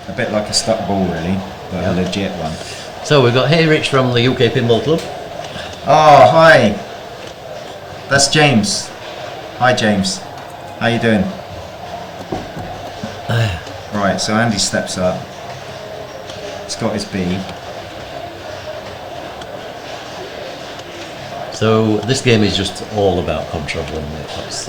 a bit like a stuck ball really, but a legit one. So we've got Hey Rich from the UK Pinball Club. Oh, hi. That's James. Hi James. How you doing? Right, so Andy steps up. He's got his B. So this game is just all about control, isn't it? It's,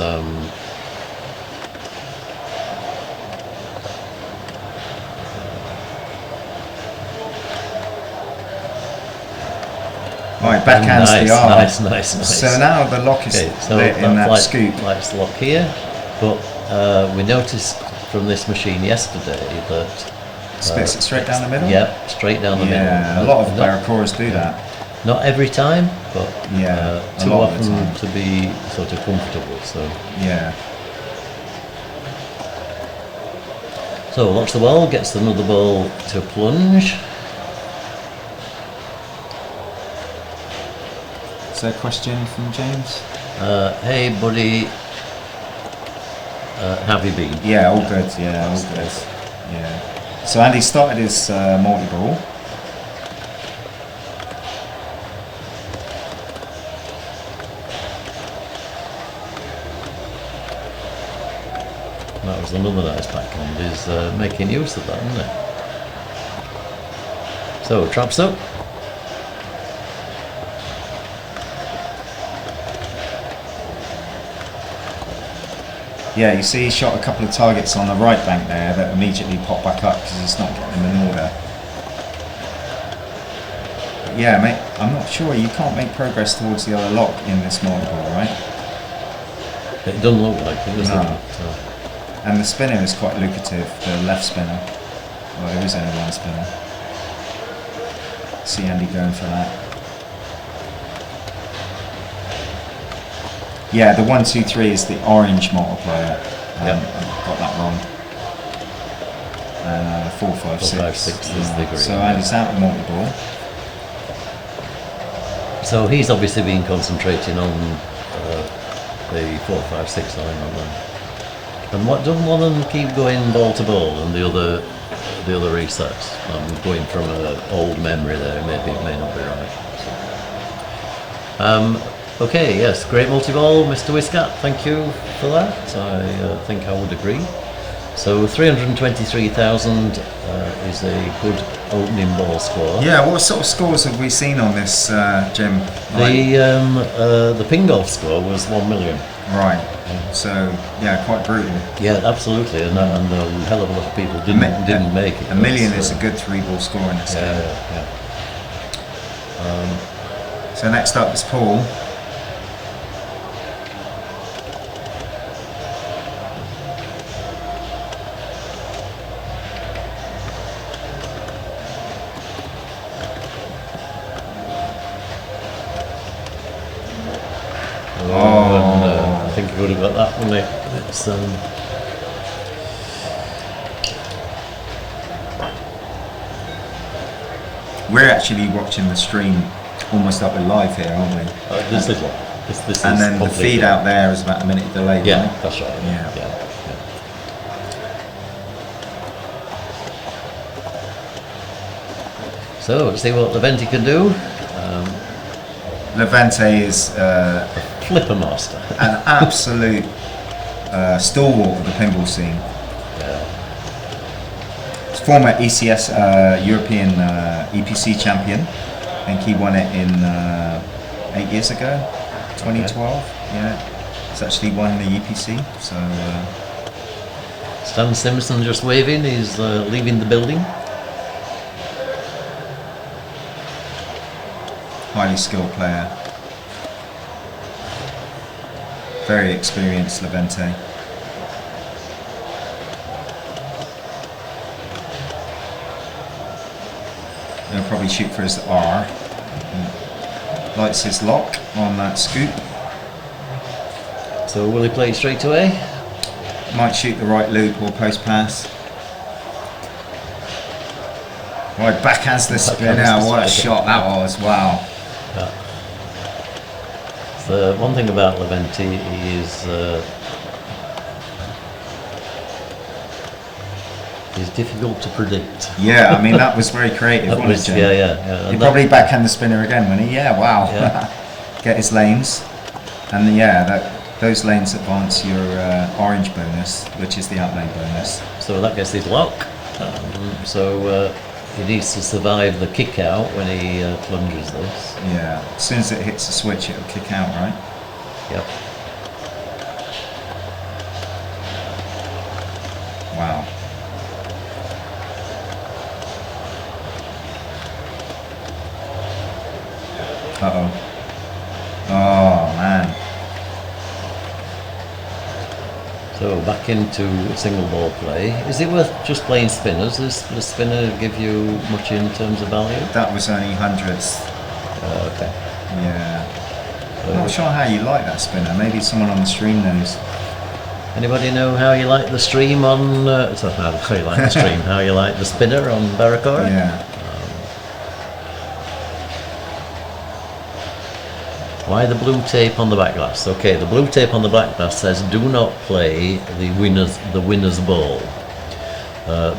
right, backhands the R. Nice. So now the lock is lit in that scoop. Light's lock here, but we noticed from this machine yesterday that splits it straight down the middle? Yeah, straight down the middle. Yeah, a lot of Barracoras do that. Not every time, but too often to be sort of comfortable. So yeah. So locks the ball, gets another ball to plunge. Is there a question from James? Hey buddy, have you been? Yeah, all good. Yeah, all good. Yeah. So Andy started his multi-ball. That was another nice backhand, is making use of that, isn't it? So, traps up. Yeah, you see he shot a couple of targets on the right bank there that immediately popped back up because he's not getting them in order. But yeah, mate, I'm not sure, you can't make progress towards the other lock in this multi-ball, right? It doesn't look like it, does No. it? So. And the spinner is quite lucrative, the left spinner. Well, there is only one spinner. See Andy going for that. Yeah, the 1, 2, 3 is the orange multiplier. I got that wrong. 4, 5, 6. 4, 5, 6 is the green. So Andy's out of multi-ball. So he's obviously been concentrating on the 4, 5, 6 line on them. And what doesn't one of them keep going ball to ball and the other resets? I'm going from an old memory there, maybe it may not be right. Okay, yes, great multi-ball, Mr. Whiskat, thank you for that. I think I would agree. So 323,000 is a good opening ball score. Yeah, what sort of scores have we seen on this, Jim? The Pingolf score was 1 million. Right. So yeah, quite brutal. Yeah, absolutely, and a hell of a lot of people didn't make it. A million is a good 3-ball score in this game. Yeah. So next up is Paul. I think he would have got that, wouldn't he? It's, we're actually watching the stream almost up live here, aren't we? This is and then the feed out there is about a minute delayed. Yeah, right? that's right. Yeah. So let's see what Levente can do. Levente is Flipper master. an absolute stalwart of the pinball scene. Yeah. He's former ECS European EPC champion. I think he won it in 8 years ago, 2012. Yeah, he's actually won the EPC. So Stan Simpson just waving. He's leaving the building. highly skilled player. Very experienced Levente. He'll probably shoot for his R. Lights his lock on that scoop. So will he play it straight away? Might shoot the right loop or post pass. Right, backhands the spinner. What a shot that was! Wow. Yeah. So one thing about Levente is is difficult to predict. Yeah, I mean that was very creative, That wasn't was, it, Jim? yeah. He'd probably backhand the spinner again, wouldn't he? Yeah, wow. Yeah. Get his lanes, and yeah, those lanes advance your orange bonus, which is the outlane bonus. So that gets his lock. He needs to survive the kick out when he plunges this. Yeah, as soon as it hits the switch, it'll kick out, right? Yep. Wow. Uh-oh. Oh, man. So back into single ball play. Is it worth just playing spinners? Does the spinner give you much in terms of value? That was only hundreds. Okay. Yeah. I'm not sure how you like that spinner. Maybe someone on the stream knows. Anybody know how you like the stream on? Sorry, how you like the stream? How you like the spinner on Barracora? Yeah. Why the blue tape on the back glass? Okay, the blue tape on the back glass says do not play the winner's ball.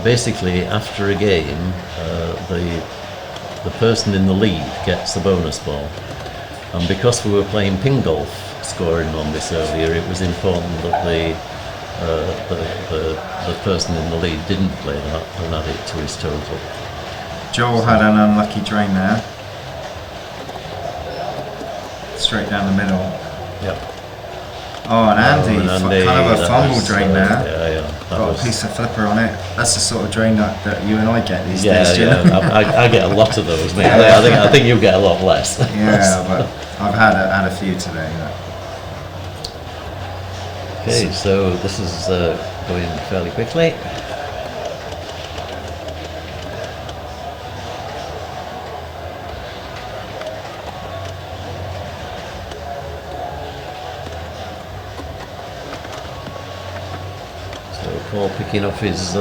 Basically, after a game, the person in the lead gets the bonus ball. And because we were playing Pingolf scoring on this earlier, it was important that the person in the lead didn't play that and add it to his total. Joel had an unlucky drain there. Straight down the middle. Yep. Oh, and Andy, kind of a fumble drain there. Yeah. Got a piece of flipper on it. That's the sort of drain that you and I get these days, Jim. Yeah. I get a lot of those, mate. I think you get a lot less. Yeah, but I've had a few today. Yeah. Okay, so this is going fairly quickly. Paul picking up his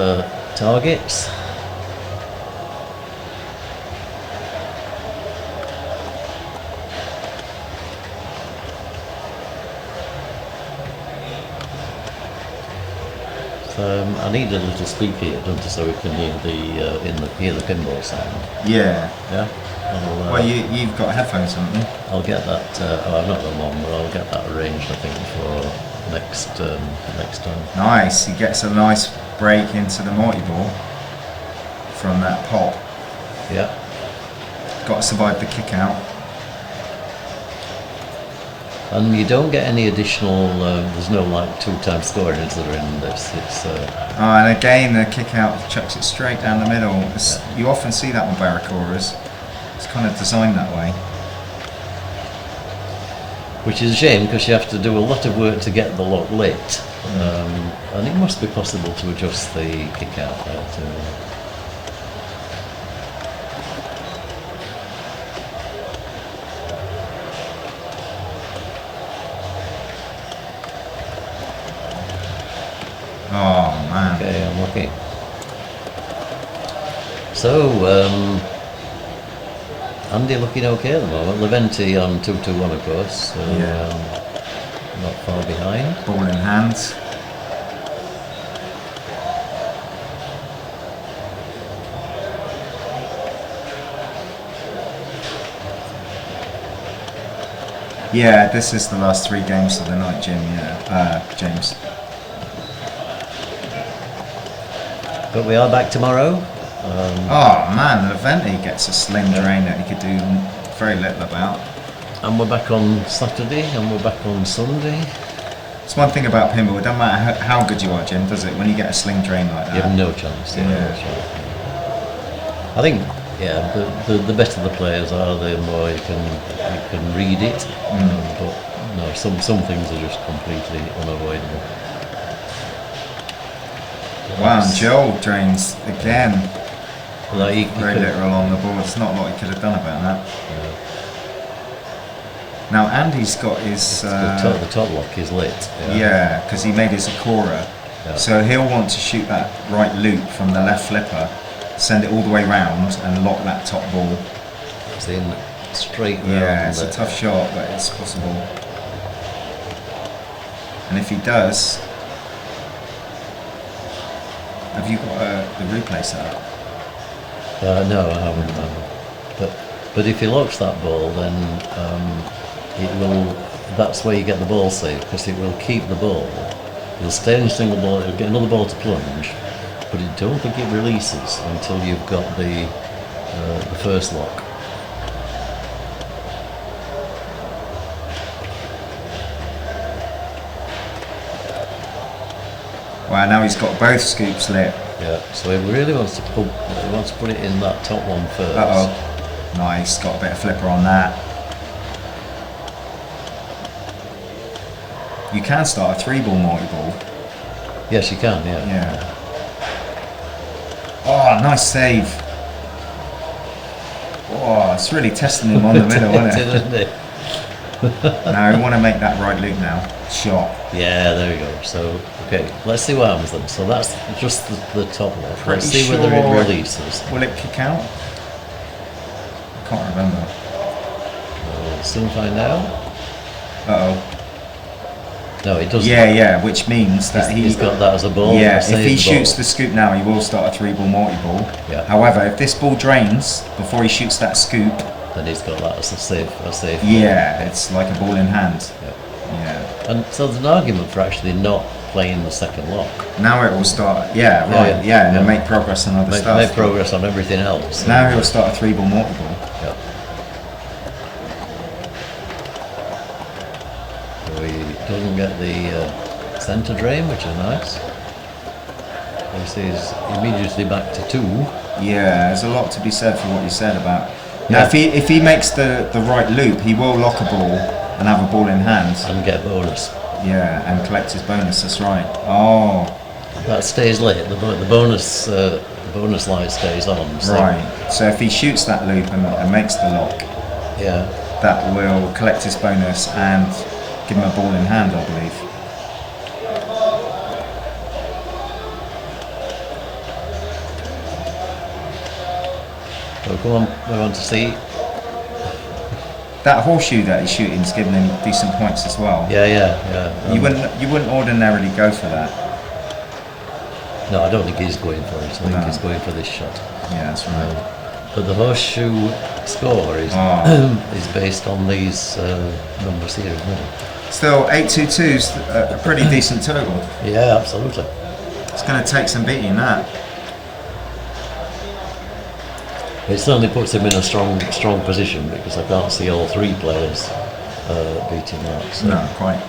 targets. I need a little speaker here, don't I, so we can hear the pinball sound. Yeah. Yeah. Well, you've got headphones, haven't you? I'll get that. I've not got one, but I'll get that arranged. I think for next time. Nice. He gets a nice break into the multi-ball from that pop. Yeah. Got to survive the kick out. And you don't get any additional. There's no like 2-time scoring is there in this. It's. And again, the kick out chucks it straight down the middle. You often see that on Barracoras. It's kind of designed that way. Which is a shame because you have to do a lot of work to get the lock lit, and it must be possible to adjust the kick out there too. Oh man. Okay, I'm lucky. So, Andy looking okay at the moment. Levente on 2-2-1 of course, so not far behind. Ball in hand. Yeah, this is the last 3 games of the night, Jim. Yeah, James. But we are back tomorrow. Oh man, Levente gets a slim drain that he could do very little about. And we're back on Saturday, and we're back on Sunday. It's one thing about pinball, it doesn't matter how good you are, Jim, does it? When you get a sling drain like that. You have no chance. Yeah. No chance. I think, the better the players are, the more you can read it. But no, some things are just completely unavoidable. Wow, and Joel drains again. Like Very literal on the board. It's not a lot he could have done about that. Yeah. Now Andy's got his... the top lock is lit. Yeah, because he made his Akora. Yeah. So he'll want to shoot that right loop from the left flipper, send it all the way round and lock that top ball. It's in straight round. Yeah, it's a tough shot, but it's possible. And if he does... Have you got the replay set up? No, I haven't. But if he locks that ball, then it will. That's where you get the ball safe, because it will keep the ball. It'll stay in a single ball. It'll get another ball to plunge, but I don't think it releases until you've got the first lock. Wow, now he's got both scoops lit. Yeah, so he really wants to put it in that top one first. Uh-oh. Nice, got a bit of flipper on that. You can start a 3-ball multi-ball. Yes, you can, yeah. Yeah. Oh, nice save. Oh, it's really testing him on the middle, isn't it? Now we want to make that right loop now. Shot. Yeah, there we go. So, okay, let's see what happens then. So that's just the top left. Let's see Pretty whether sure- it releases. Will it kick out? I can't remember. We'll soon find out. Uh-oh. No, it doesn't. Yeah, which means that He's got that as a ball. Yeah, a if saved he ball. shoots the scoop now, he will start a 3-ball multi-ball. Yeah. However, if this ball drains before he shoots that scoop, then he's got that as a safe. yeah, it's like a ball in hand. Yeah. Yeah. And so there's an argument for actually not playing the second lock. Now it will start. Yeah, right. Yeah, and make progress on other stuff. Make progress on everything else. Now he'll start a 3-ball multi-ball. Yeah. So he doesn't get the centre drain, which is nice. Obviously, he's immediately back to 2. Yeah, there's a lot to be said for what you said about. Yeah. Now, if he makes the right loop, he will lock a ball and have a ball in hand. And get bonus. Yeah, and collect his bonus. That's right. Oh, That stays lit. The bonus light stays on. So, right. So if he shoots that loop and makes the lock, Yeah. that will collect his bonus and give him a ball in hand, I believe. So come on, we want to see. That horseshoe that he's shooting is giving him decent points as well. Yeah. You wouldn't ordinarily go for that. No, I don't think he's going for it. I think No. he's going for this shot. Yeah, that's right. But the horseshoe score is is based on these numbers here, isn't it? Still, 822 is a pretty decent total. Yeah, absolutely. It's going to take some beating, that. It certainly puts him in a strong position, because I can't see all 3 players beating that. So. No, quite.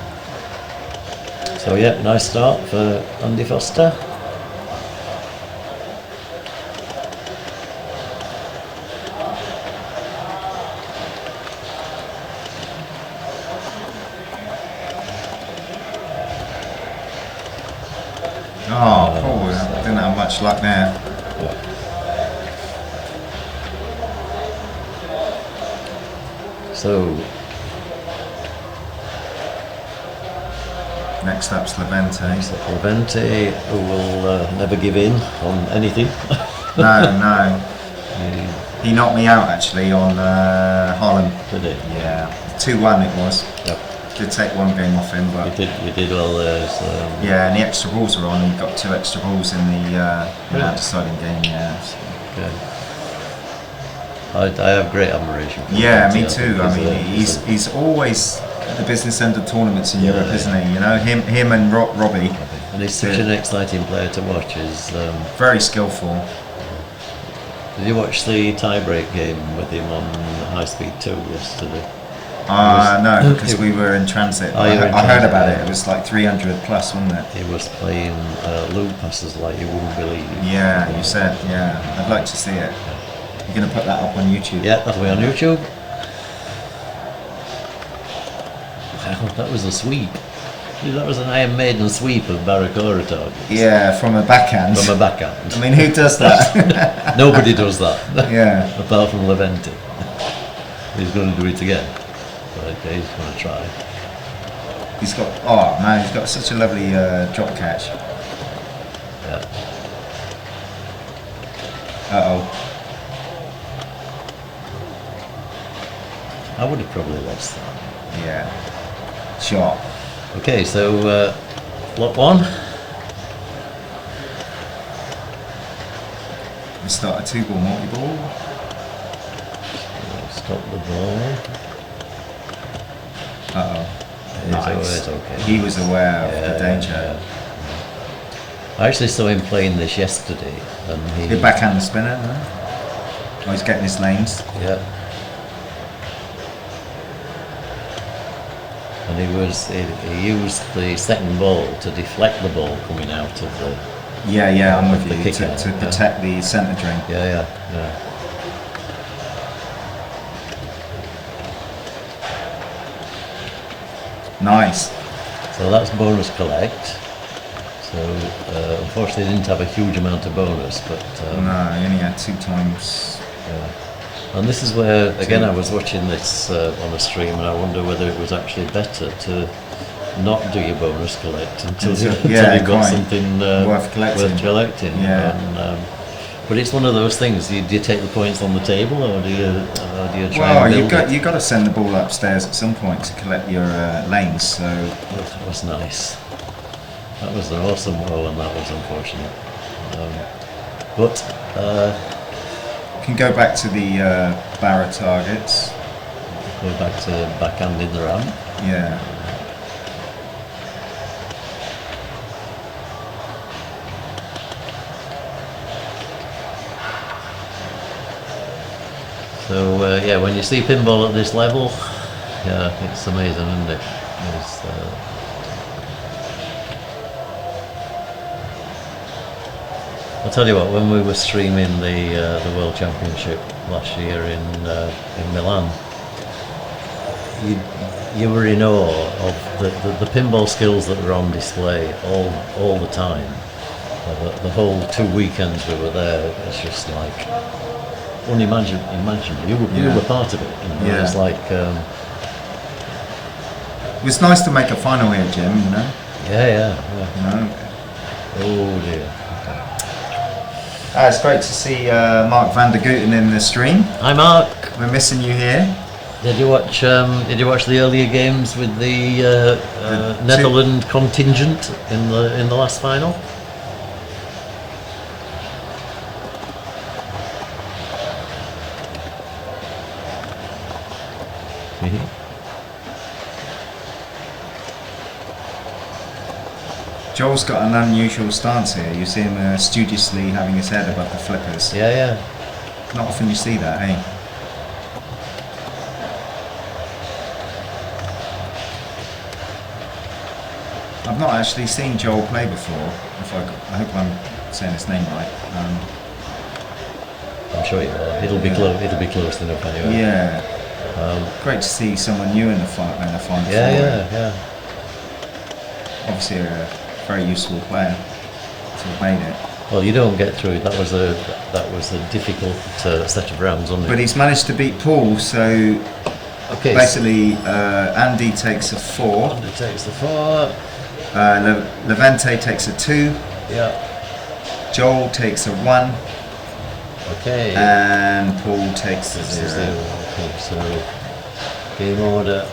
So yeah, nice start for Andy Foster. Oh, Paul, didn't have much luck there. So Next up's Levente. Levente, who will never give in on anything. No. He knocked me out actually on Holland. Did he? Yeah, 2-1 it was. Yep. Did take 1 game off him, but You did well there. So, yeah, and the extra balls were on. He got 2 extra balls in the Really? deciding game. Yeah. So. okay. I have great admiration for Yeah, Levente. me too. I mean, he's always at the business end of tournaments in Europe, isn't he? You know, him and Robbie. And he's such an exciting player to watch. He's very skillful. Did you watch the tie-break game with him on High Speed 2 yesterday? No, because we were in transit. Oh, you were in I heard transit, about yeah. it. It was like 300 plus, wasn't it? He was playing loop passes like you wouldn't believe. Yeah, you said. Yeah, I'd like to see it. You're going to put that up on YouTube. Yeah, that'll be on YouTube. Wow, that was a sweep. That was an Iron Maiden sweep of Barracora targets. Yeah, from a backhand. From a backhand. I mean, who does that? Nobody does that. Yeah. Apart from Levente. He's going to do it again. But okay, he's going to try. He's got such a lovely drop catch. Yeah. Uh-oh. I would have probably lost that. Yeah. Shot. Okay, so block 1. We start a 2-ball multi-ball. Stop the ball. Uh-oh. It's okay. He was aware of the danger. Yeah. I actually saw him playing this yesterday, and The backhand the spinner, no? Oh, he's getting his lanes. Yeah. And he used the second ball to deflect the ball coming out of the. Yeah, I'm with the you. kicker, To protect the centre drain. Yeah. Nice. So that's bonus collect. So unfortunately, didn't have a huge amount of bonus, but No, he only had 2 times. and this is where again I was watching this on a stream, and I wonder whether it was actually better to not do your bonus collect until you've got something worth collecting. Yeah. But it's one of those things. Do you take the points on the table, or do you try Well, and build you've got to send the ball upstairs at some point to collect your lanes. So that was nice. That was an awesome roll, and that was unfortunate. But can go back to the Barra targets. go back to backhand in the ramp. Yeah. So when you see pinball at this level, it's amazing, isn't it? I'll tell you what, when we were streaming the World Championship last year in Milan, you were in awe of the pinball skills that were on display all the time. The whole 2 weekends we were there, it's just like unimaginable. You were part of it. Yeah. It's like It was nice to make a final here, Jim. You know. yeah. You know. Oh dear. It's great to see Mark van der Gooten in the stream. Hi Mark. We're missing you here. Did you watch the earlier games with the Netherlands contingent in the last final? Joel's got an unusual stance here. You see him studiously having his head above the flippers. Yeah. Not often you see that, eh? I've not actually seen Joel play before. I hope I'm saying his name right. I'm sure you will. It'll be close enough anyway. Yeah. Great to see someone new in the final. Yeah. Obviously a very useful player to have made it. Well, you don't get through. That was a difficult set of rounds, wasn't it? But he's managed to beat Paul, so okay. basically Andy takes a 4. Andy takes the 4. Levente takes a 2. Yeah. Joel takes a 1. Okay. And Paul takes a 0. Okay, so game order.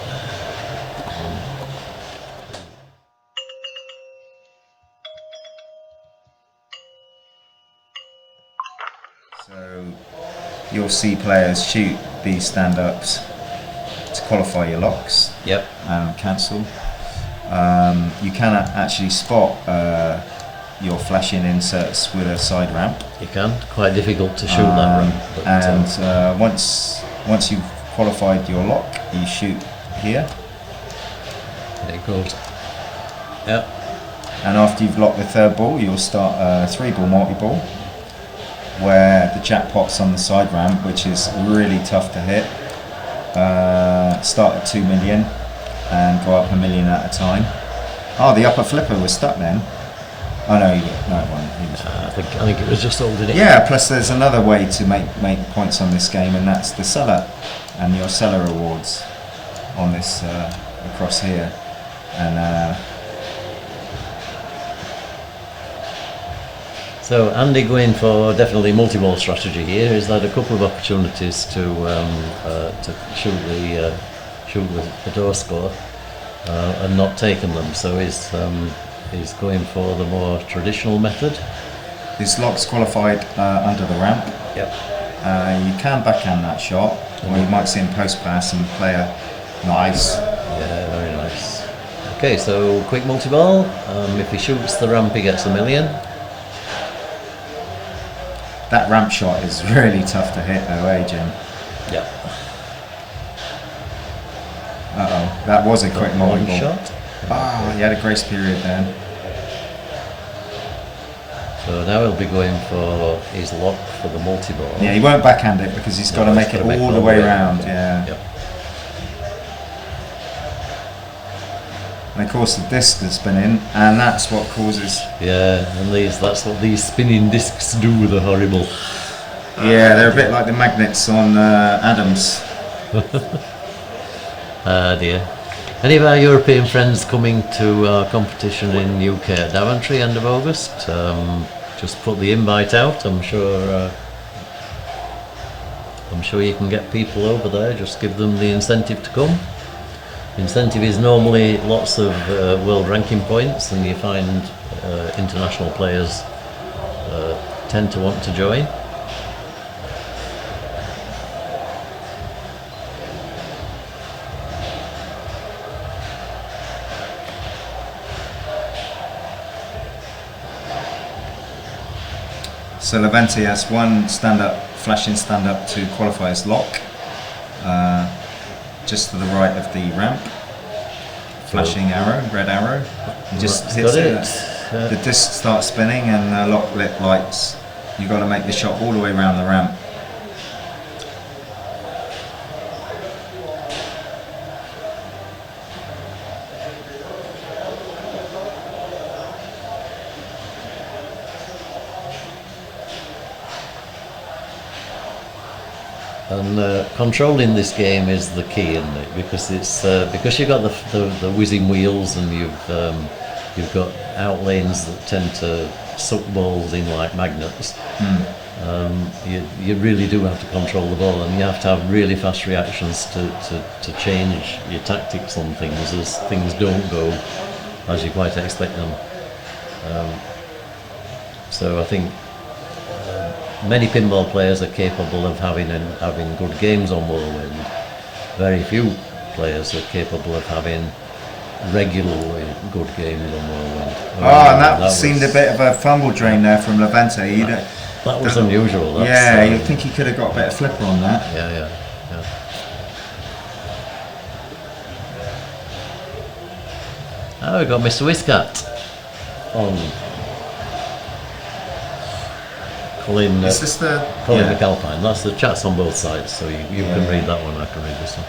So you'll see players shoot these stand-ups to qualify your locks. Yep. And cancel. You can actually spot your flashing inserts with a side ramp. You can. Quite difficult to shoot that ramp. But, and once you've qualified your lock, you shoot here. There it goes. Yep. And after you've locked the third ball, you'll start a 3-ball multi-ball, where the jackpot's on the side ramp, which is really tough to hit. Start at 2 million and go up 1 million at a time. Oh, the upper flipper was stuck then. Oh no, it wasn't. I think it was just holding it. Yeah, plus there's another way to make points on this game, and that's the seller and your seller rewards on this across here. And so Andy going for definitely multi-ball strategy here. He's had a couple of opportunities to shoot the door score and not taken them. So he's going for the more traditional method. His lock's qualified under the ramp. Yep. You can backhand that shot, or you might see him post pass and play a nice. Yeah, very nice. Okay, so quick multi-ball. If he shoots the ramp, he gets $1 million. That ramp shot is really tough to hit though, eh, Jim? Yep. Uh-oh, that was a quick multi-ball. Shot. Ah, he had a grace period then. So now he'll be going for his lock for the multi-ball. Yeah, he won't backhand it because he's got to make it all the way around. Yeah. Yep. And of course the disc is spinning, and that's what causes. Yeah, and that's what these spinning discs do. They're horrible. Yeah, they're a bit like the magnets on Adams. Ah dear. Any of our European friends coming to our competition in UK at Daventry end of August? Just put the invite out. I'm sure you can get people over there. Just give them the incentive to come. The incentive is normally lots of world ranking points, and you find international players tend to want to join. So Levente has one flashing stand-up to qualify as lock, just to the right of the ramp. Flashing arrow, red arrow. He just hits it. The disc starts spinning and the lock lit lights. You've got to make the shot all the way around the ramp. And controlling this game is the key, isn't it? Because it's because you've got the whizzing wheels, and you've got out lanes that tend to suck balls in like magnets. You really do have to control the ball, and you have to have really fast reactions to change your tactics on things as things don't go as you quite expect them. So I think many pinball players are capable of having good games on Whirlwind. Very few players are capable of having regularly good games on Whirlwind. And that seemed a bit of a fumble drain there from Levente. That was unusual. Yeah, you'd think he could have got a better flipper on that. Yeah. Oh, we've got Mr. Whiskat on. Colin McAlpine. That's the chats on both sides, so you can read that one, I can read this one.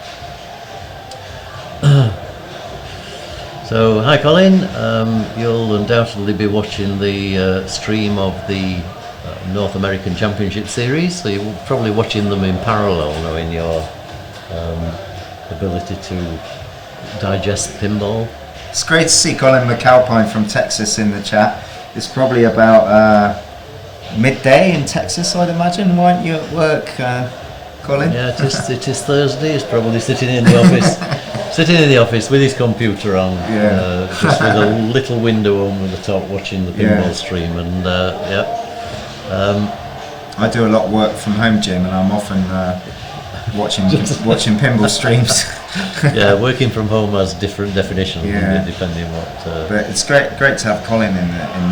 So, hi Colin, you'll undoubtedly be watching the stream of the North American Championship Series, so you're probably watching them in parallel, knowing your ability to digest pinball. It's great to see Colin McAlpine from Texas in the chat. It's probably about midday in Texas, I'd imagine. Why aren't you at work, Colin? Yeah, it is Thursday. He's probably sitting in the office with his computer on, just with a little window over the top, watching the pinball stream. And I do a lot of work from home, Jim, and I'm often watching pinball streams. Yeah, working from home has different definitions, depending on what. But it's great to have Colin in the.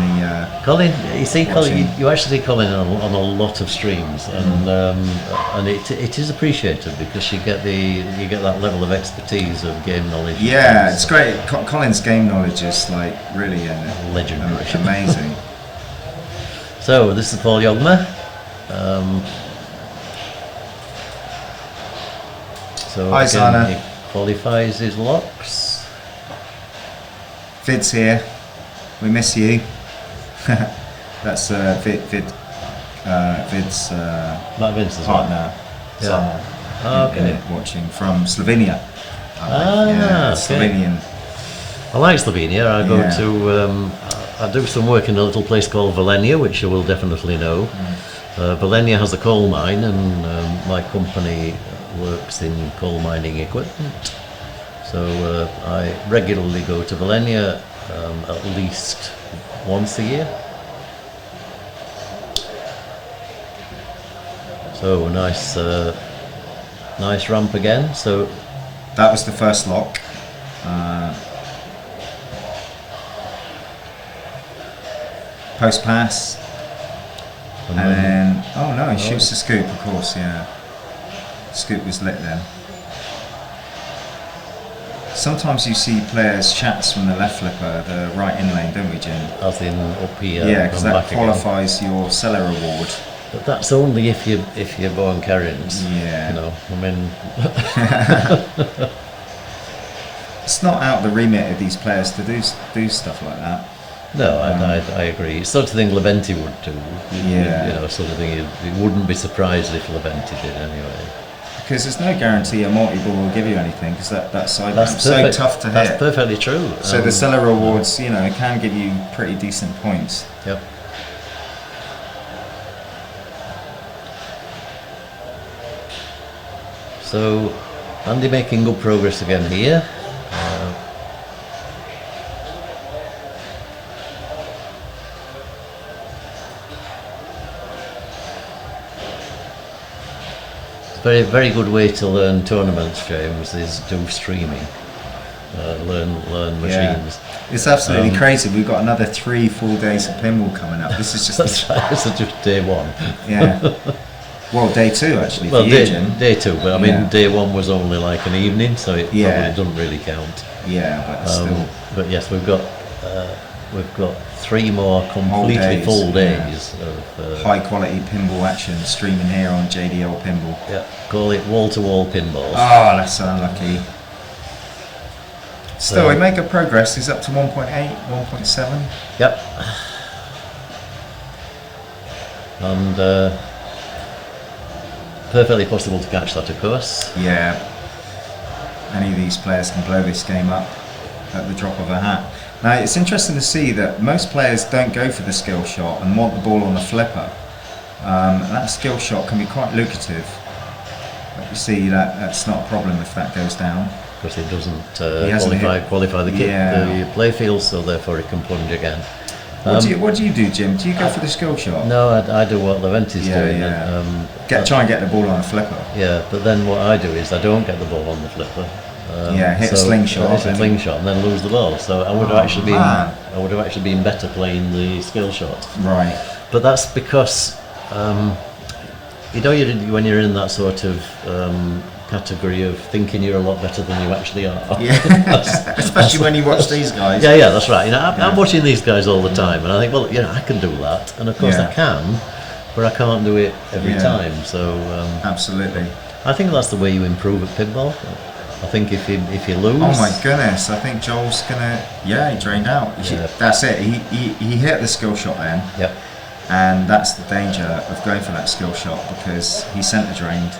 Colin, you see, Colin, you actually see Colin on a lot of streams, and it is appreciated because you get that level of expertise of game knowledge. Yeah, it's great. Colin's game knowledge is like really legendary, amazing. So this is Paul Jongma. So hi, again, Sana. he qualifies his locks. Vid's here. We miss you. That's Vid's Matt Vince's partner. Yeah. Sana, okay. Watching from Slovenia. Slovenian. I like Slovenia. I go to. I do some work in a little place called Velenje, which you will definitely know. Velenje has a coal mine, and my company works in coal mining equipment. So I regularly go to Velenje at least once a year. So nice ramp again. So that was the first lock. Post pass. And then, oh no, he shoots the scoop, of course, yeah. Scoop was lit then. Sometimes you see players chats from the left flipper, the right in lane, don't we, Jim? As in up here. Yeah, because that back qualifies again. your seller reward. But that's only if you're born carrions. Yeah. You know, I mean. It's not out the remit of these players to do stuff like that. No, I agree. It's sort of thing Levente would do. Yeah. You know, sort of thing. You wouldn't be surprised if Levente did anyway. Because there's no guarantee a multi-ball will give you anything, because that side ramp's so tough to hit. That's perfectly true. So the seller rewards, you know, can give you pretty decent points. Yep. So Andy making good progress again here. Very, very good way to learn tournaments, James, is do streaming. Learn machines. Yeah. It's absolutely crazy. We've got another 3 full days of pinball coming up. This is just That's right, this is just day one. Yeah. Well, day 2 actually. Well, for you, Jim. day 2, but I mean day 1 was only like an evening, so it probably doesn't really count. Yeah, but still. But yes, we've got 3 more completely full days of high quality pinball action streaming here on JDL Pinball. Yeah, call it wall-to-wall pinballs. Oh, that's so unlucky. Still, we make good progress. He's up to 1.8, 1.7. Yep. And perfectly possible to catch that, of course. Yeah. Any of these players can blow this game up at the drop of a hat. Now, it's interesting to see that most players don't go for the skill shot and want the ball on the flipper. And that skill shot can be quite lucrative. But you see, that's not a problem if that goes down. Because it doesn't qualify the play field, so therefore it can plunge again. What do you do, Jim? Do you go for the skill shot? No, I do what Levente's doing. Yeah. Try and get the ball on a flipper. Yeah, but then what I do is I don't get the ball on the flipper. Hit a slingshot. Hit a slingshot and then lose the ball. So I would have actually been better playing the skill shot. Right. But that's because you know, when you're in that sort of category of thinking you're a lot better than you actually are. Yeah. Especially when you watch these guys. Yeah, that's right. You know, I'm watching these guys all the time, and I think, well, you know, I can do that, and of course I can, but I can't do it every time. So absolutely. I think that's the way you improve at pinball. I think if you lose. Oh my goodness! I think Joel's gonna. Yeah, he drained out. That's it. He hit the skill shot then. Yep. And that's the danger of going for that skill shot, because he centre drained.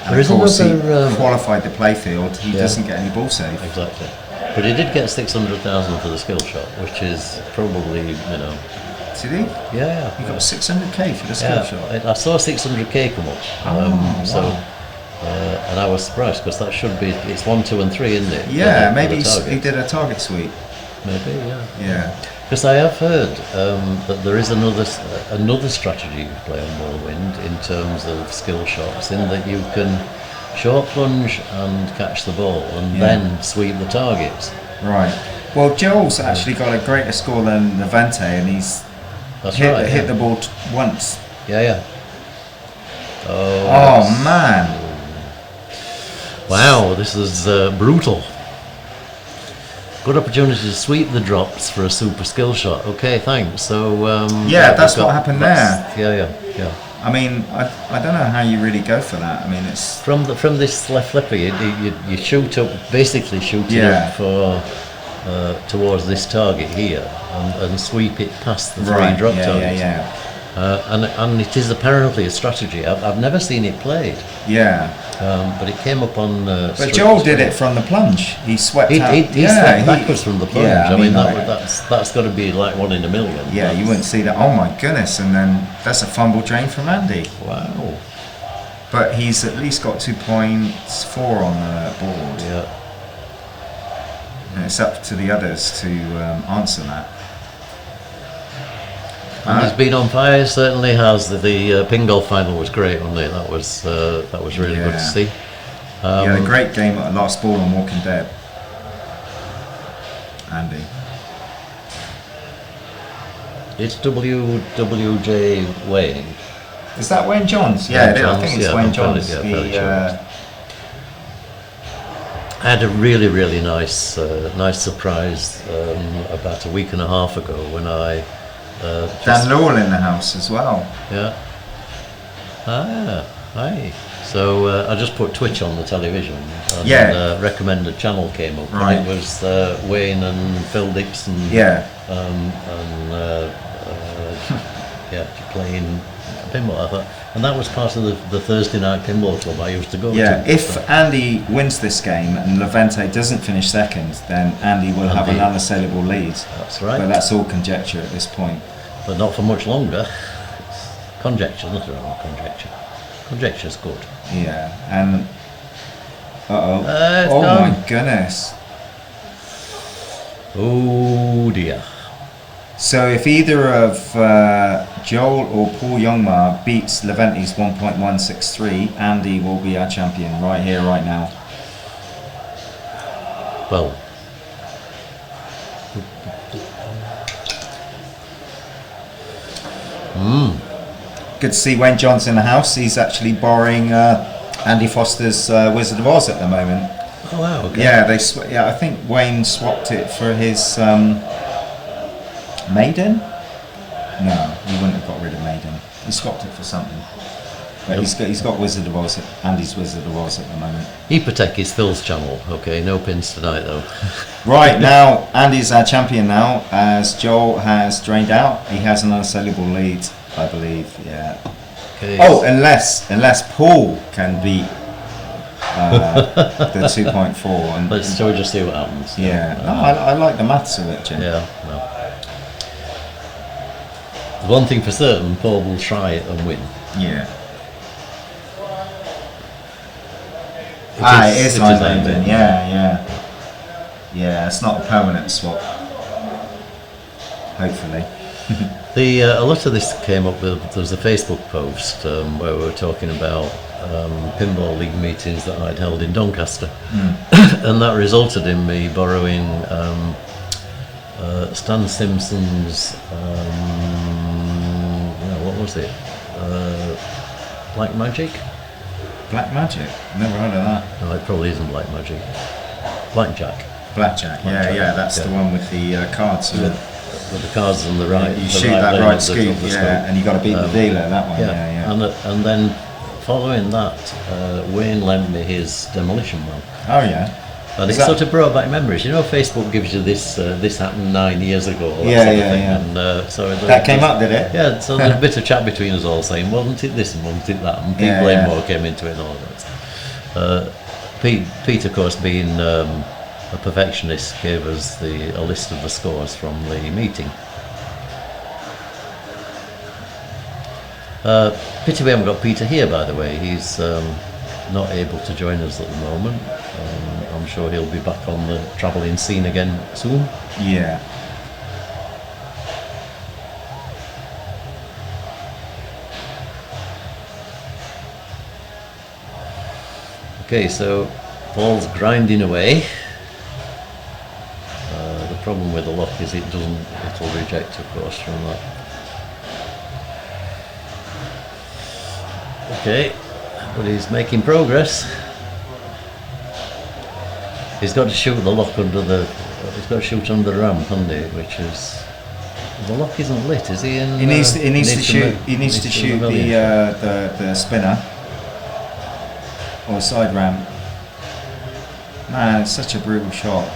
And there of course he another, qualified the playfield. He doesn't get any ball save. Exactly. But he did get 600,000 for the skill shot, which is probably, you know. Did he? Yeah. He got 600k for the skill shot. I saw 600k come up. So. And I was surprised, because that should be, it's 1, 2 and 3, isn't it? Yeah, maybe he did a target sweep. Maybe, yeah. Yeah. Because I have heard that there is another strategy to play on Whirlwind in terms of skill shots, in that you can short plunge and catch the ball and then sweep the targets. Right. Well, Joel's actually got a greater score than Levente, and he's hit the ball once. Yeah. Oh man. Wow, this is brutal. Good opportunity to sweep the drops for a super skill shot. Okay, thanks. So that's what happened there. Yeah. I mean, I don't know how you really go for that. I mean, it's from this left flipper. You shoot up, basically shoot it up for towards this target here, and sweep it past the 3 drop targets. Yeah. And it is apparently a strategy. I've never seen it played. Yeah. But it came up on. But Joel did it from the plunge. He swept out. He swept backwards from the plunge. Yeah, I mean that's got to be like 1 in a million. Yeah, you wouldn't see that. Oh my goodness! And then that's a fumble drain from Andy. Wow. But he's at least got 2.4 on the board. Yeah. And it's up to the others to answer that. And he's been on fire. Certainly has. The Pingolf final was great, wasn't it? That was really good to see. He had a great game at Last Ball on Walking Dead. Andy. It's WJ Wayne. Is that Wayne Johns? Yeah, it is. I think it's Wayne Johns. I had a really, really nice surprise about a week and a half ago when I. Dan Lowell in the house as well. Yeah. Hi. So I just put Twitch on the television. And recommended channel came up. Right. And it was Wayne and Phil Dixon. Yeah. Playing pinball. I thought, and that was part of the Thursday night pinball club I used to go to. Yeah. If Andy wins this game and Levente doesn't finish second, then Andy will have an unassailable lead. That's right. But that's all conjecture at this point. But not for much longer. It's conjecture, nothing wrong with conjecture. Conjecture's good. Yeah, and oh my goodness. Oh dear. So if either of Joel or Paul Jongma beats Levente's 1.163, Andy will be our champion right here, right now. Well. Good to see Wayne Johnson in the house. He's actually borrowing Andy Foster's Wizard of Oz at the moment. Oh wow! Okay. Yeah, I think Wayne swapped it for his Maiden. No, he wouldn't have got rid of Maiden. He swapped it for something. But he's got Wizard of Oz, Andy's Wizard of Oz at the moment. Hypothek is Phil's channel. Okay, no pins tonight though. Right now, Andy's our champion now, as Joel has drained out. He has an unassailable lead, I believe. Yeah. Okay. Oh, unless Paul can beat the 2.4. And Let's just see what happens. Yeah. No, I like the maths of it, Jim. Yeah. No. One thing for certain, Paul will try it and win. Yeah. It is Iron Maiden. Yeah. It's not a permanent swap. Hopefully. A lot of this came up with, there was a Facebook post where we were talking about pinball league meetings that I'd held in Doncaster, and that resulted in me borrowing Stan Simpson's what was it? Black Magic? Black Magic? Never heard of that. No, it probably isn't Black Magic. Blackjack. Blackjack. Yeah, that's the one with the cards. With the cards on the right. You shoot that right scoop, and you got to beat the dealer. That one. Yeah. And then following that, Wayne lent me his demolition man. Oh yeah. And it sort of brought back memories. You know, Facebook gives you this. This happened 9 years ago. Yeah. And so that came up, did it? Yeah. So there's a bit of chat between us all, saying, "Wasn't it this and wasn't it that?" And Pete more came into it and all that. Pete, of course, being a perfectionist, gave us a list of the scores from the meeting. Pity we haven't got Peter here, by the way. He's not able to join us at the moment. I'm sure he'll be back on the travelling scene again soon. Yeah. Okay, so Paul's grinding away. The problem with the lock is it'll reject, of course, from that. Okay, but he's making progress. He's got to shoot the lock under the ramp, hasn't he? Which is, the lock isn't lit, is he? He needs to shoot the spinner or side ramp. Man, it's such a brutal shot.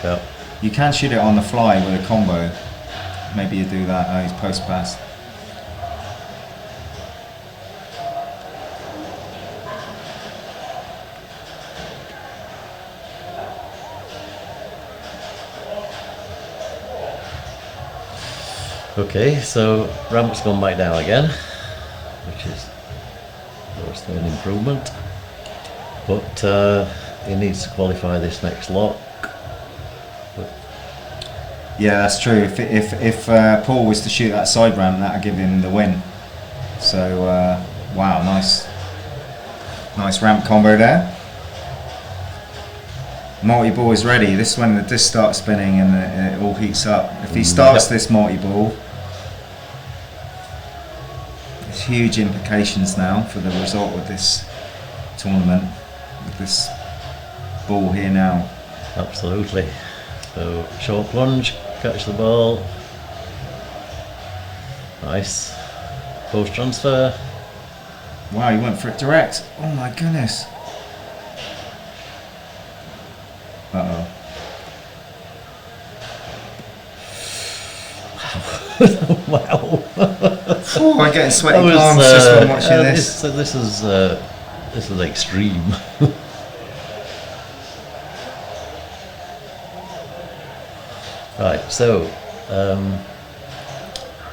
Yeah. You can shoot it on the fly with a combo. Maybe you do that. He's post pass. Okay, so ramp's gone back down again, which is of course an improvement. But he needs to qualify this next lock. Yeah, that's true. If Paul was to shoot that side ramp, that'd give him the win. So wow, nice ramp combo there. Multi-ball is ready. This is when the disc starts spinning and it all heats up. If he starts this multi-ball, there's huge implications now for the result of this tournament with this ball here now. Absolutely. So short plunge, catch the ball. Nice. Post transfer. Wow, he went for it direct. Oh my goodness. Uh-oh. Wow. Oh, I'm getting sweaty palms just from watching this. This is extreme. Right, so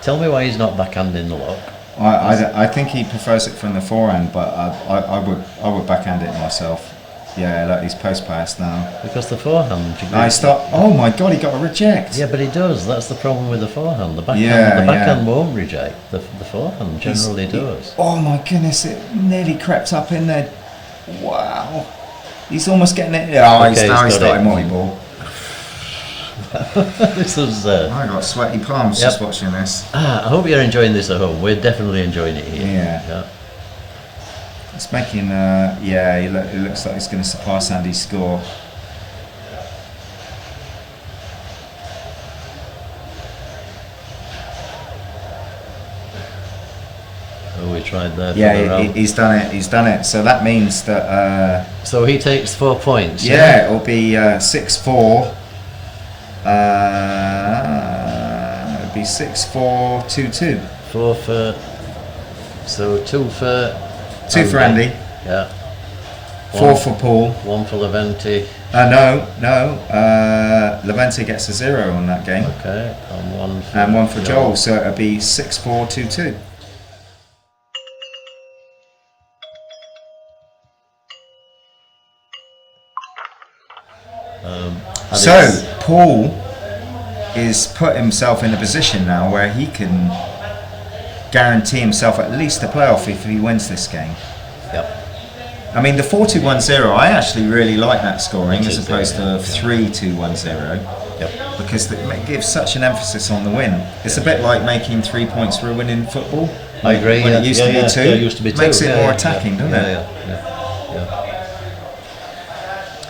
tell me why he's not backhanding the lock. I think he prefers it from the forehand, but I would backhand it myself. Yeah, like he's post pass now. Because the forehand. Oh my god, he got a reject. Yeah, but he does. That's the problem with the forehand. The backhand won't reject. The forehand generally does. Oh my goodness, it nearly crept up in there. Wow. He's almost getting it. Oh, okay, now he's starting multi-ball. This is. I got sweaty palms just watching this. I hope you're enjoying this at home. We're definitely enjoying it here. Yeah. It's making. It looks like it's going to surpass Andy's score. Oh, we tried that. Yeah, he's done it. He's done it. So that means that. So he takes 4 points. Yeah, it'll be 6-4. It'd be 6-4, 2-2. 4 for. So 2 for. 2 for Andy. Yeah. 4 for Paul. 1 for Levente. No. Levente gets a 0 on that game. Okay. And 1 for Joel. So it'll be 6-4, 2-2. So Paul is put himself in a position now where he can guarantee himself at least a playoff if he wins this game. Yep. I mean, the 4-2-1-0, I actually really like that scoring as opposed to 3-2-1-0. Yep. Because it gives such an emphasis on the win. It's a bit like making 3 points for a win in football. I agree. When it used to be 2. Yeah, it used to be 2. Makes it more attacking, doesn't it? Yeah.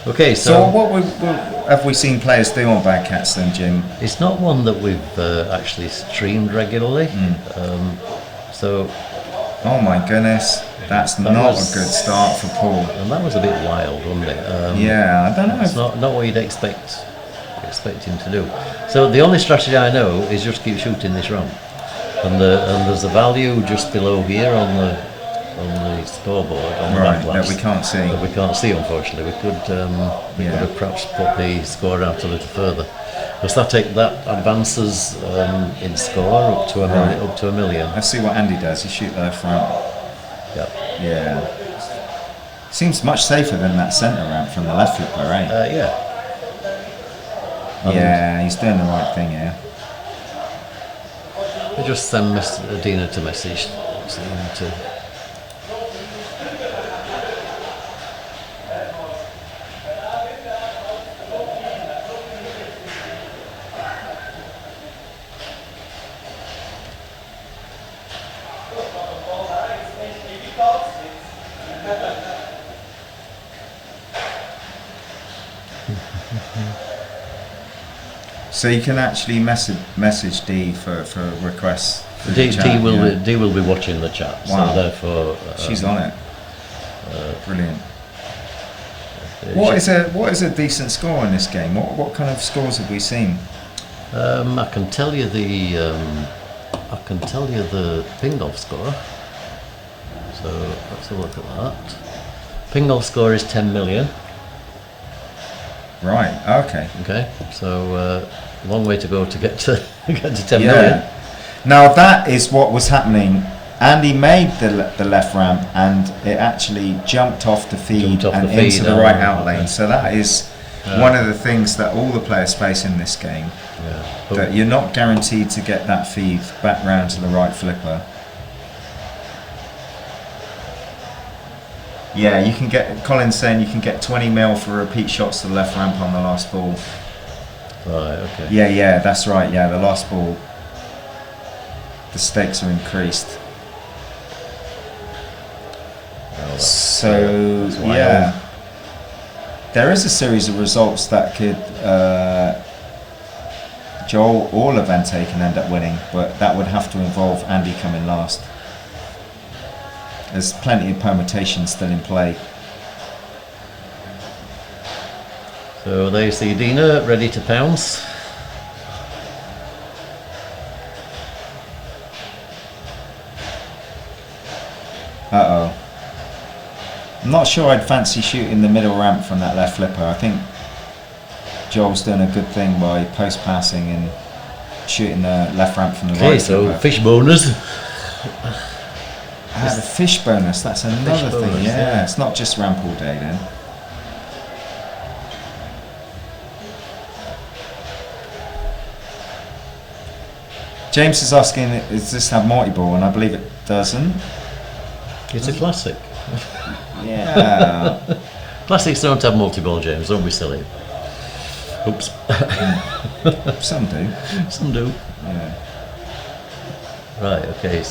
Okay, so what have we seen players do on Bad Cats then, Jim? It's not one that we've actually streamed regularly. Oh my goodness, that's not a good start for Paul. And that was a bit wild, wasn't it? Yeah, I don't know. It's not what you'd expect him to do. So the only strategy I know is just keep shooting this ramp. And there's a value just below here on the scoreboard on the back that we can't see. That we can't see, unfortunately. We could have perhaps put the score out a little further, because that advances in score up to a million. Let's see what Andy does. He shoot left ramp. Yeah. Seems much safer than that centre ramp from the left flipper, right? Yeah, he's doing the right thing here. I just send Dina to message. So you can actually message D for requests. D will be watching the chat. Wow. So therefore, she's on it. Brilliant. What is a decent score in this game? What kind of scores have we seen? I can tell you the Pingolf score. So let's have a look at that. Pingolf score is 10 million. Right. Okay. Okay. So long way to go to get to 10 million. Now that is what was happening. Andy made the left ramp and it actually jumped off the feed into the right out lane. So that is one of the things that all the players face in this game. Yeah. That you're not guaranteed to get that feed back round to the right flipper. Yeah, you can get. Colin's saying you can get 20 mil for repeat shots to the left ramp on the last ball. Right. Okay. Yeah, that's right. Yeah, the last ball. The stakes are increased. So yeah, there is a series of results that could Joel or Levente can end up winning, but that would have to involve Andy coming last. There's plenty of permutations still in play. So there you see Dina ready to pounce. Uh-oh. I'm not sure I'd fancy shooting the middle ramp from that left flipper. I think Joel's done a good thing by post passing and shooting the left ramp from the right Okay, so flipper. fish bonus. The fish bonus, that's another thing. bonus, Yeah, it's not just ramp all day then. James is asking, does this have multi-ball? And I believe it doesn't. It's a classic. Yeah. Classics don't have multi-ball, James. Don't be silly. Oops. Some do. Some do. Yeah. Right. Okay.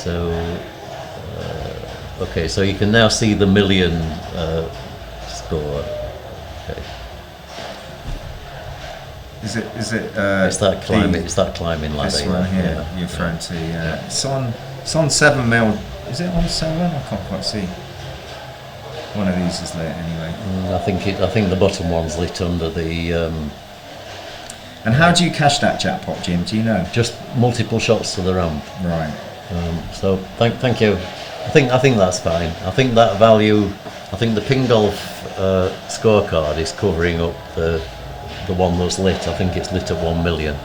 So you can now see the million score. Okay. Is it? It's that climbing. It's that climbing ladder. This one here you're referring to. Yeah. It's on 7 mil. Is it on 7? I can't quite see. One of these is lit anyway. I think the bottom one's lit under the. And how do you cash that jackpot, Jim? Do you know? Just multiple shots to the ramp. Right. So thank you. I think that's fine. I think that value. I think the Pingolf scorecard is covering up the one that's lit. I think it's lit at 1 million.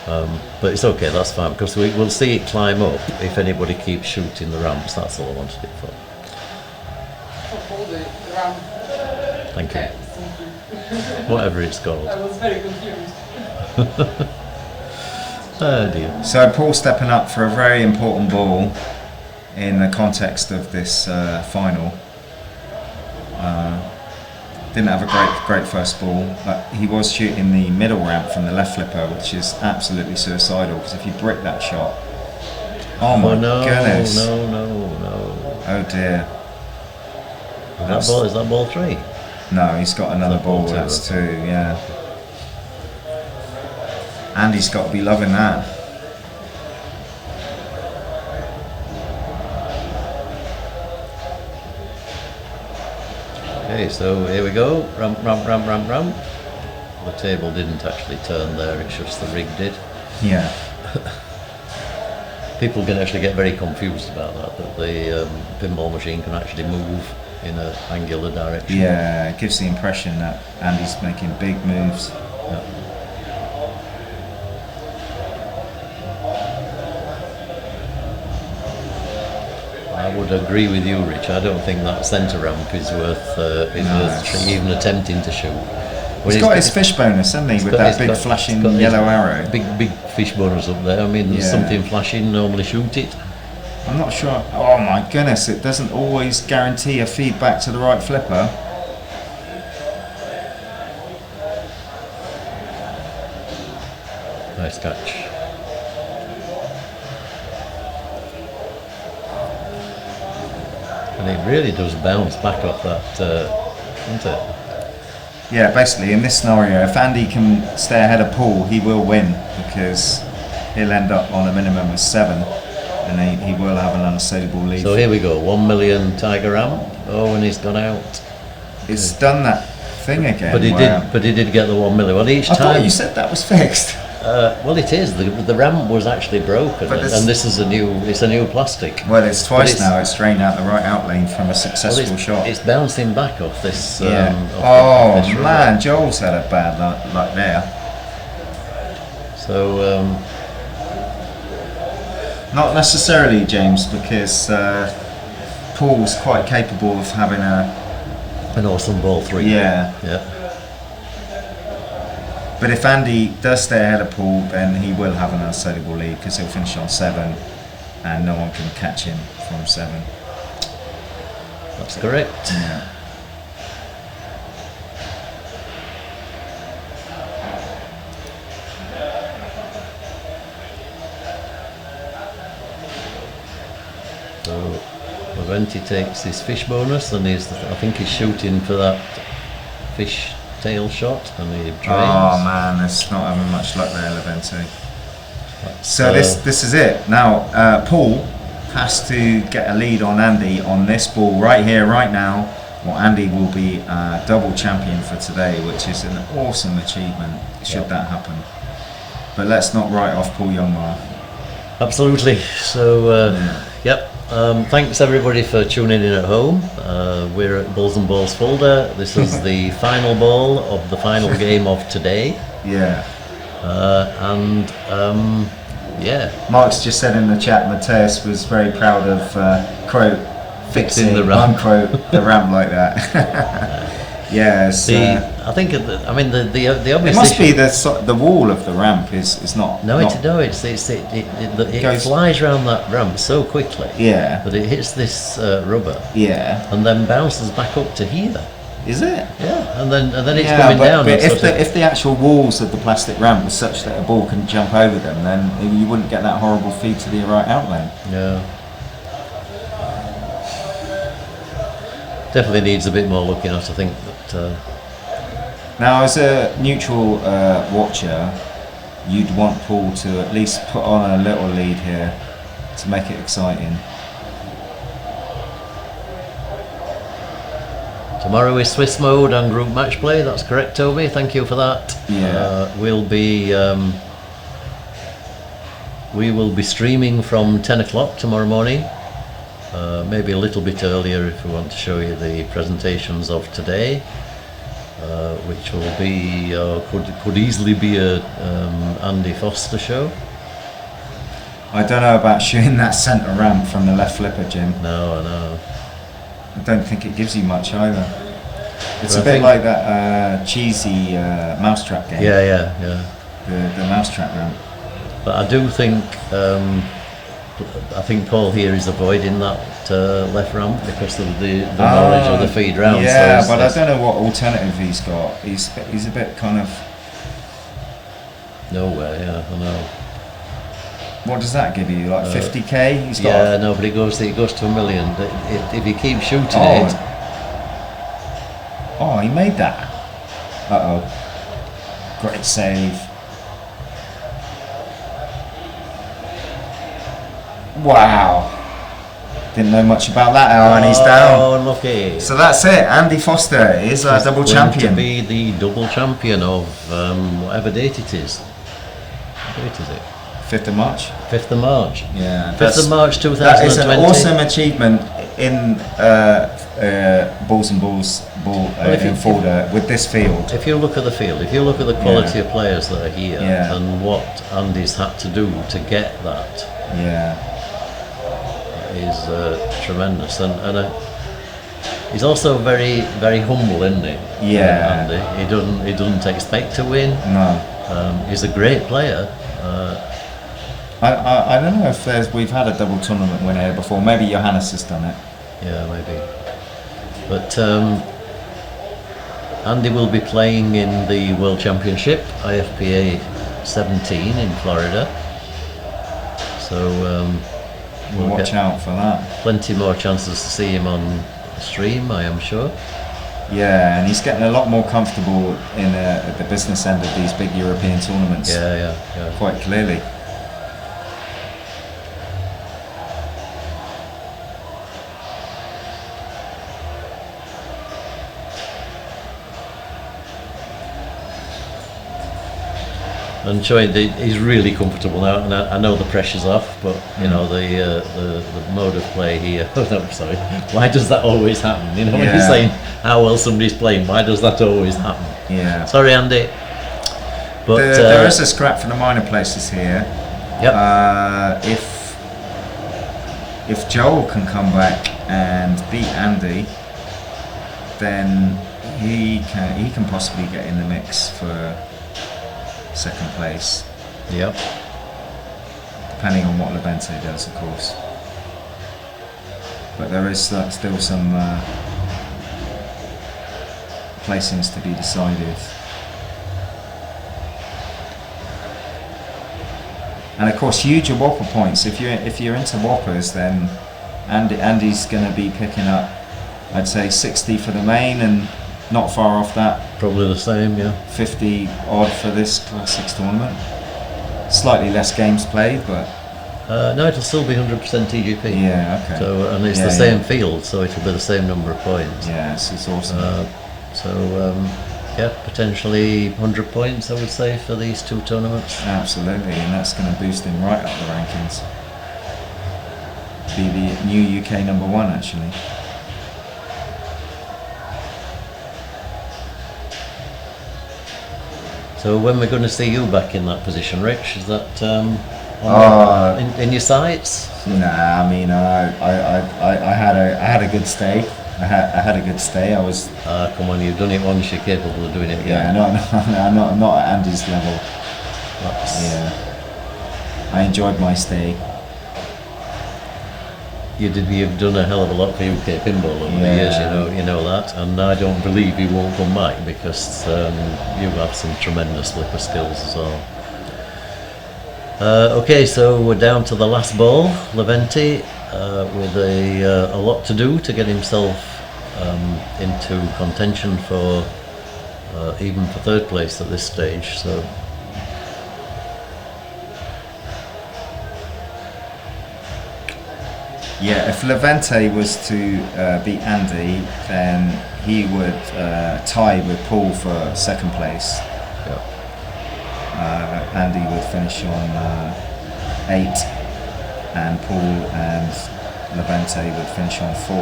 But it's okay. That's fine because we'll see it climb up if anybody keeps shooting the ramps. That's all I wanted it for. Thank you. Whatever it's called. I was very confused. Oh dear. So Paul stepping up for a very important ball in the context of this final. Didn't have a great first ball, but he was shooting the middle ramp from the left flipper, which is absolutely suicidal because if you brick that shot, oh my goodness! No. Oh dear! Is that ball 3? No, he's got another Is that ball ball. two? That's 2, yeah. Andy's got to be loving that. Okay, so here we go. Ramp. The table didn't actually turn there, it's just the rig did. Yeah. People can actually get very confused about that the pinball machine can actually move in an angular direction. Yeah, it gives the impression that Andy's making big moves. Yeah. I would agree with you, Rich. I don't think that centre ramp is worth even attempting to shoot. He's got his fish bonus, hasn't he, with that big flashing yellow arrow. Big fish bonus up there. I mean, there's something flashing, normally shoot it. I'm not sure. Oh my goodness, it doesn't always guarantee a feedback to the right flipper. Nice catch. And it really does bounce back off that, doesn't it? Yeah, basically in this scenario, if Andy can stay ahead of Paul, he will win because he'll end up on a minimum of 7 and he will have an unassailable lead. So here we go, 1 million tiger ramp. Oh, and he's gone out. It's done that thing again. But he did get the 1 million. Well, each I time. thought you said that was fixed. Well, it is. The ramp was actually broken, and this is a new plastic. Well, it's twice now. It's drained out the right out lane from a successful shot. It's bouncing back off this. Yeah. Off this man, rubber. Joel's had a bad luck there. So. Not necessarily, James, because Paul's quite capable of having an awesome ball 3. Yeah. Yeah. But if Andy does stay ahead of Paul, then he will have an unassailable lead because he'll finish on 7 and no one can catch him from 7. That's correct. Yeah. So Levente takes his fish bonus, and I think he's shooting for that fish tail shot, and he drains. Oh man, it's not having much luck there, Levente. So this is it. Now Paul has to get a lead on Andy on this ball right here, right now. Well, Andy will be double champion for today, which is an awesome achievement, should that happen. But let's not write off Paul Jongma. Absolutely. So, yep. Thanks everybody for tuning in at home. We're at Bulls and Balls Fulda. This is the final ball of the final game of today. Yeah. Yeah. Mark's just said in the chat, Mateus was very proud of Croat fixing the ramp. the ramp like that. Yes. I think. I mean, the obvious. It must be the wall of the ramp is not. No, it flies around that ramp so quickly. Yeah. That it hits this rubber. Yeah. And then bounces back up to here. Is it? Yeah, and then it's coming down. But if the actual walls of the plastic ramp was such that a ball couldn't jump over them, then you wouldn't get that horrible feed to the right outlane. Yeah. Definitely needs a bit more looking at, I think. But, now, as a neutral watcher, you'd want Paul to at least put on a little lead here to make it exciting. Tomorrow is Swiss mode and group match play. That's correct, Toby. Thank you for that. Yeah. We will be streaming from 10 o'clock tomorrow morning. Maybe a little bit earlier if we want to show you the presentations of today, which will be could easily be a Andy Foster show. I don't know about shooting that centre ramp from the left flipper, Jim. No, I know. I don't think it gives you much either. It's a bit like that cheesy mousetrap game. Yeah. The mousetrap ramp. But I do think Paul here is avoiding that left ramp because of the knowledge of the feed round. Yeah, so but I don't know what alternative he's got. He's a bit kind of nowhere. Yeah, I know. What does that give you? Like 50k? He's got. Yeah, no, but it goes to $1 million. If he keeps shooting it. Oh, he made that. Great save. Wow. Didn't know much about that, and he's down. Oh, unlucky. So that's it. Andy Foster is our double champion. To be the double champion of whatever date it is. What date is it? 5th of March. 5th of March. Yeah. 5th of March 2020. That is an awesome achievement in Balls and Balls in Fulda with this field. If you look at the field, if you look at the quality of players that are here and what Andy's had to do to get that, is tremendous. And he's also very, very humble, isn't he? Yeah. Andy. He doesn't expect to win. No. He's a great player. I don't know if we've had a double tournament winner here before. Maybe Johannes has done it. Yeah, maybe. But Andy will be playing in the World Championship, IFPA 17 in Florida. So we'll watch out for that. Plenty more chances to see him on stream, I am sure. Yeah, and he's getting a lot more comfortable at the business end of these big European tournaments. Yeah. Quite clearly. And showing he's really comfortable now, and I know the pressure's off, but you know the mode of play here. Oh no, sorry. Why does that always happen? You know, when you're saying how well somebody's playing, why does that always happen? Yeah. Sorry, Andy. But there is a scrap for the minor places here. Yep. If Joel can come back and beat Andy, then he can possibly get in the mix for second place, Yep. depending on what Levente does, of course. But there is still some placings to be decided. And of course, huge Whopper points. If you're into Whoppers, then Andy's going to be picking up, I'd say 60 for the main, and not far off that. Probably the same, yeah. 50 odd for this Classics tournament. Slightly less games played, but No, it'll still be 100% TGP. yeah, okay. So, and it's the same field, so it'll be the same number of points. Yes, it's awesome. Yeah, potentially 100 points, I would say, for these two tournaments. Absolutely, and that's going to boost him right up the rankings. Be the new UK number one, actually. So when we're going to see you back in that position, Rich? Is that in your sights? Nah, I mean, I had a good stay. I had a good stay. I was. Come on, you've done it once. You're capable of doing it Yeah, again. not at Andy's level. Yeah, I enjoyed my stay. You've done a hell of a lot for UK Pinball over the years, you know that, and I don't believe you won't come back because you have some tremendous flipper skills as well. Okay, so we're down to the last ball, Levente, with a lot to do to get himself into contention for even for third place at this stage. So. Yeah, if Levente was to beat Andy, then he would tie with Paul for second place. Yeah. Andy would finish on 8, and Paul and Levente would finish on 4.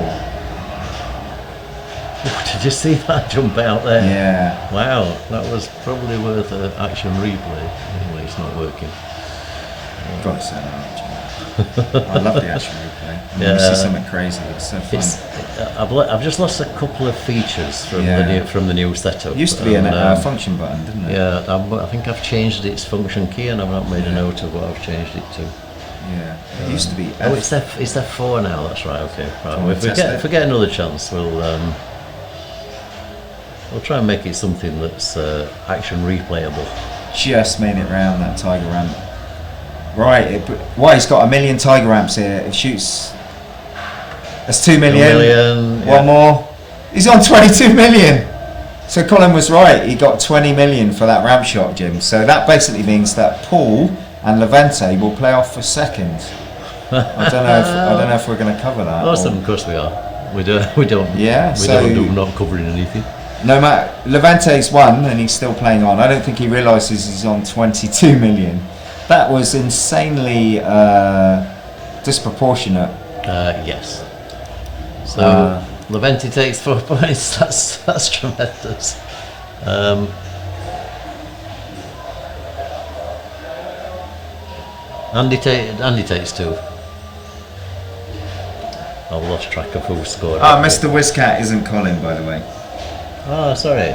Did you see that jump out there? Yeah. Wow, that was probably worth an action replay. Anyway, it's not working. Got to say that. I love the action replay. When you see something crazy, it's so fun. I've just lost a couple of features from the new setup. It used to be a function button, didn't it? Yeah, I think I've changed its function key, and I've not made a note of what I've changed it to. Yeah, it used to be. It's F4 now. That's right. Okay, right. If we get another chance, we'll try and make it something that's action replayable. Just made it round that tiger ramp. Right, he's got 1 million tiger ramps here. It shoots. That's 2 million. One more. He's on 22 million. So Colin was right. He got 20 million for that ramp shot, Jim. So that basically means that Paul and Levente will play off for second. I don't know if we're going to cover that. Awesome, of course we are. We don't. Yeah. We're not covering anything. No matter, Levente's won and he's still playing on. I don't think he realises he's on 22 million. That was insanely disproportionate. Yes. So Levente takes 4 points. That's tremendous. Andy takes 2. I've lost track of who scored. Mr. Whizcat isn't Colin, by the way. Oh, sorry.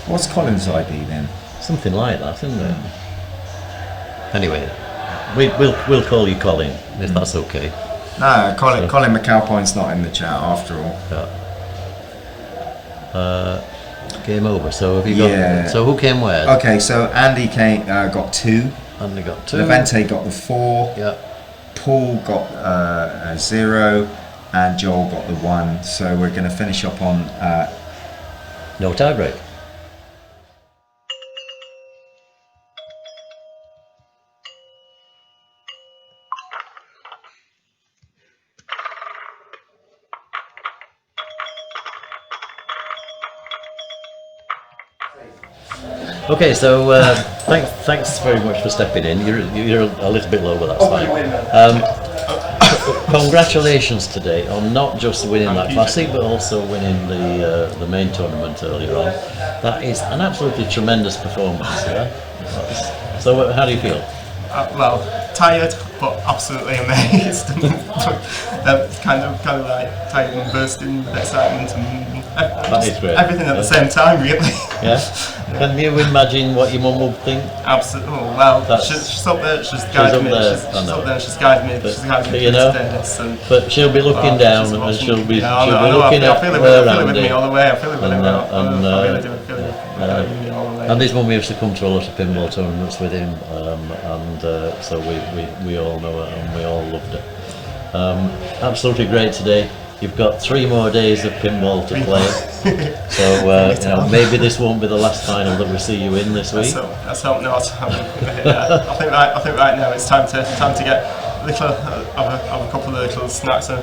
What's Colin's ID then? Something like that, isn't it? Anyway, we'll call you Colin if that's okay. No, Colin McAlpine's not in the chat after all. Yeah. Game over. So have you got? Yeah. So who came where? Okay, so Andy got 2. Andy got 2. Levente got the 4. Yeah. Paul got a 0, and Joel got the 1. So we're going to finish up on no tiebreak. Okay, so thanks very much for stepping in. You're a little bit low, but that's fine. Congratulations today on not just winning that classic, but also winning the main tournament earlier on. That is an absolutely tremendous performance. Yeah? So how do you feel? Well, tired, but absolutely amazed. Kind of like tired and bursting with excitement and That is great. Everything at the same time, really. Yeah. Can you imagine what your mum would think? Absolutely. Well, That's- she's up there. She's guiding me. up there, She's I know. up there. She's guiding me. She's guiding me you through know, this. And But she'll be looking down, and she'll be I looking I at feel it where with me all the way. I feel it with And, him now. and, I really do. I feel it with me all the way. And his mum used to come to a lot of pinball tournaments with him, and so we all know it, and we all loved it. Absolutely great today. You've got 3 more days of pinball to play, so maybe this won't be the last final that we see you in this week. Let's hope not. I think right now it's time to get a little have a couple of little snacks and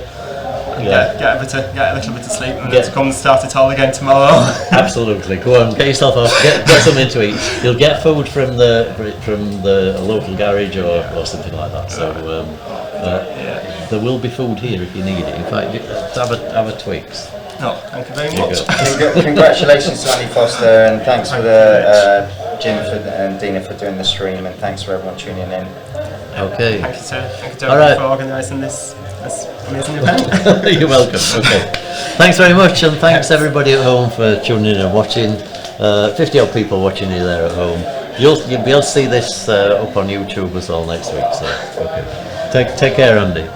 get a little bit of sleep, and then to come and start it all again tomorrow. Absolutely, go on, get yourself off, get something to eat. You'll get food from the local garage or something like that. So there will be food here if you need it. In fact, have a Twix. No, thank you very much. Congratulations to Annie Foster, and thanks for Jim and Dina for doing the stream, and thanks for everyone tuning in. Okay. Thank you, sir. Thank you, All Joël, right. for organising this amazing event. You're welcome. Okay. Thanks very much, and thanks everybody at home for tuning in and watching. 50 odd people watching you there at home. You'll be able to see this up on YouTube as well next week. So okay. Take care, Andy.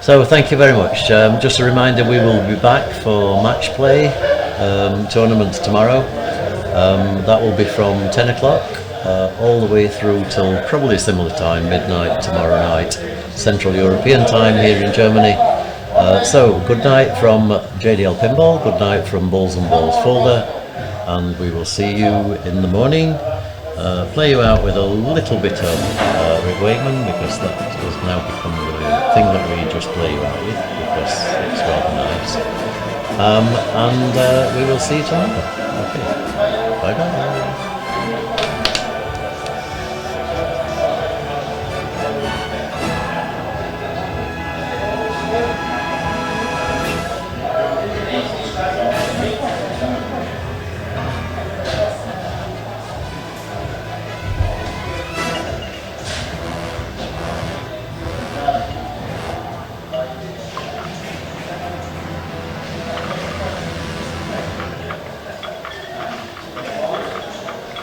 So thank you very much. Just a reminder, we will be back for match play tournament tomorrow. That will be from 10 o'clock all the way through till probably similar time, midnight tomorrow night, Central European time here in Germany. So good night from JDL Pinball, good night from Balls and Balls Fulda, and we will see you in the morning. Play you out with a little bit of Rick Wakeman, because that has now become the thing that we just play you out with, because it's rather nice. And we will see you tomorrow. Okay. Bye bye.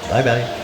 Bye bye.